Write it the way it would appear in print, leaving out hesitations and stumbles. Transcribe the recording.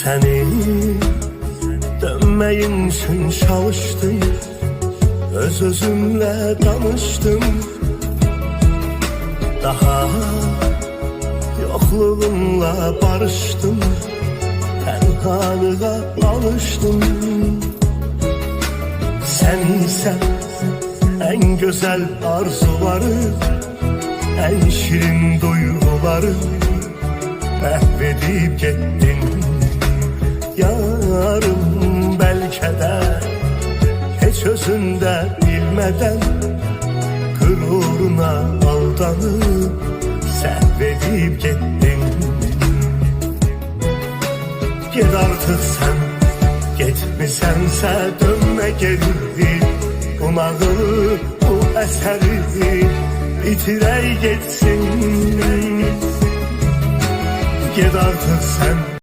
Seni dönmeyin için çalıştım, özümle danıştım. Daha yokluğunla barıştım, tenhalığa alıştım. Sen ise en güzel arzuları, en şirin duyguları mahvedip gittin. Yarım belki de hiç özünde bilmeden gururuna aldanıp səhvedip gittin. Git artık sen, gitmisense dönme geri. Bu nağılı, bu eseri bitirey geçsin. Git artık sen.